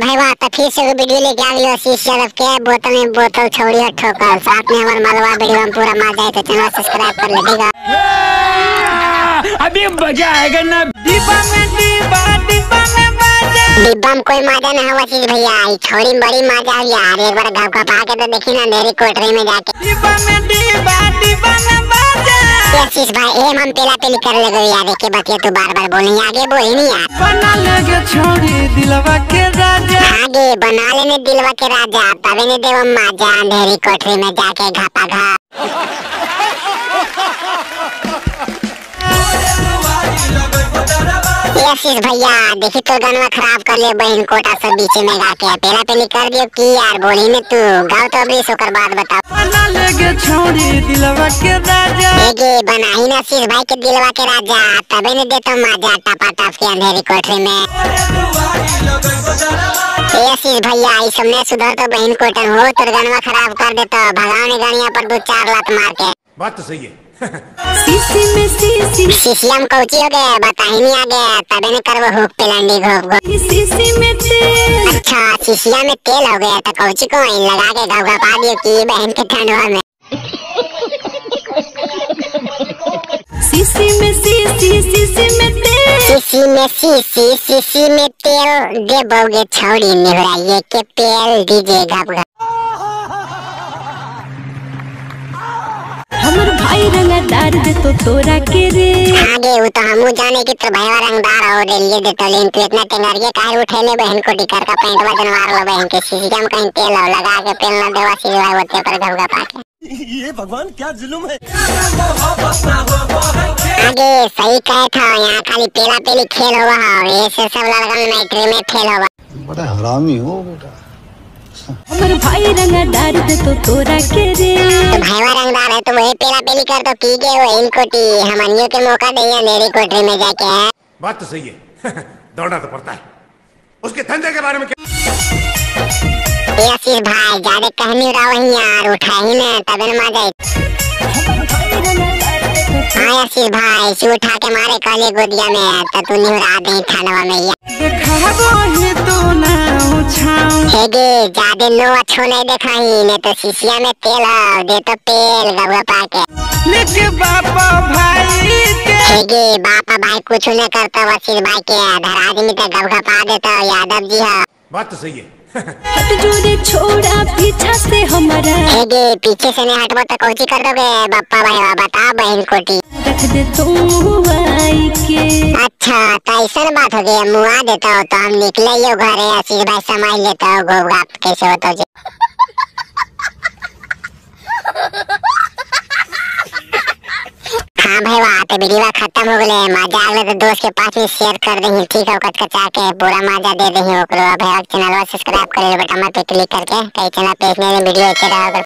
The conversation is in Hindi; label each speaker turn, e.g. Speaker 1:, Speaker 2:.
Speaker 1: भाई वाह तो फिर से वीडियो लेके आ गई आशीष यादव के बोतल में बोतल छोड़ी है ठोकर साथ में हमारे मलवा वीडियो में पूरा मजा आए तो चैनल सब्सक्राइब कर ले ठीक है।
Speaker 2: अभी मजा आएगा ना। डिब्बा में
Speaker 1: कोई मजा ना हुआ चीज भैया छोड़ी बड़ी मजा आ यार एक बार गाँव का पाके तो देखी ना मेरी कोठरी में जाके आशीष भाई एम हम पेला पेली कर ले यार देखे बतिया तू बार बार बोली आगे बोली नहीं यार
Speaker 2: बना लेगे छोड़ी दिलवा के राजा
Speaker 1: आगे बना लेने दिलवा के राजा तभी ने देव मजा अंधेरी कोठरी में जाके घापा घा आशीष भैया देखी तो गनवा खराब कर ले बहन कोटा सब बीच में गा के पेला पेली कर दियो की यार बोली ने तू गाँव तो अभी सोकर बात बताओ।
Speaker 2: बना लेगे छोड़ी दिलवा के राजा
Speaker 1: बना ही ना आशीष भाई के दिलवा के राजा तभी ने देता मजा टपा टप के अंधेरी कोठरी में। आशीष भैया इस समय सुधर तो बहन कोटन हो तो गनवा खराब कर देता भगवान गाड़िया पर 2-4 लात मार के
Speaker 3: बात तो सही है।
Speaker 1: सीसीएम कौची हो गए बता ही नहीं आ गया तबे ने करवो हुक पेलंडी घोप घोप। अच्छा सीसीएम में तेल हो गया तो कौची को लगा के घोगा पा दियो की बहन के ठंडवा में।
Speaker 4: सीसी में तेल
Speaker 1: दे बोगे छोड़ी निभराइए के पेल दीजिए घप घप।
Speaker 4: हमर भाई रंगदार दे तो तोरा के रे
Speaker 1: आगे वो तो हमू जाने की तो भाई रंगदार हो रे लिए दे तो लेन तू इतना टेंगरिए काहे उठेले बहन को टिकर का पैंट वजन मार लो बहन के सीसीएम कहीं तेल लगा के पेल ना देवा सिलवा होते पर घुगा पाके
Speaker 3: ये भगवान क्या जुल्म है।
Speaker 1: आगे सही कहे था यहाँ खाली पेला पेली खेल हुआ है ऐसे सब लड़का नाइट्री में फेल हुआ।
Speaker 5: बड़ा हरामी हो बेटा।
Speaker 4: हमर भाई रंगदार दे तो तोरा के रे
Speaker 1: तो भाईवा रंगदार है तो वही पेला पेली कर तो की गए वो इन कोटी हमनियों के मौका दे अंधेरी कोठरी में जाके है।
Speaker 3: बात तो सही है। दौड़ना तो पड़ता है उसके धंधे के बारे में क्या।
Speaker 1: आशीष भाई ज्यादा कहनी रहा वही यार उठा ही ना तब मजा हाँ आशीष भाई इसी उठा के मारे काले गोदिया में तो तू नहीं उड़ा दे ठंडवा में ज्यादा नो अच्छो नहीं देखा ही ने तो शीशिया में तेल दे तो पेल गबा पाके
Speaker 2: लेके बापा
Speaker 1: भाई कुछ नहीं करता आशीष भाई के धर आदमी तो गबा पा देता यादव जी है।
Speaker 3: बात तो सही है।
Speaker 4: हट जोरे छोड़ा पीछा से हमारा
Speaker 1: पीछे से नहीं हटबो तो कौची कर दोगे बप्पा भाई बता बहन कोटी
Speaker 4: रख दे तुम आई के।
Speaker 1: अच्छा तो ऐसा बात हो गई मुआ देता हो तो हम निकले ही घरे आशीष भाई संभाल लेता हो गोगा कैसे होता हो। हाँ भाई वाह तो वीडियो खत्म हो गए मजा आ गया तो दोस्त के पास में शेयर कर देंगे ठीक है कचा के पूरा मजा दे देंगे चैनल सब्सक्राइब कर बटन पे क्लिक करके कई चैनल पे वीडियो अच्छे रहा।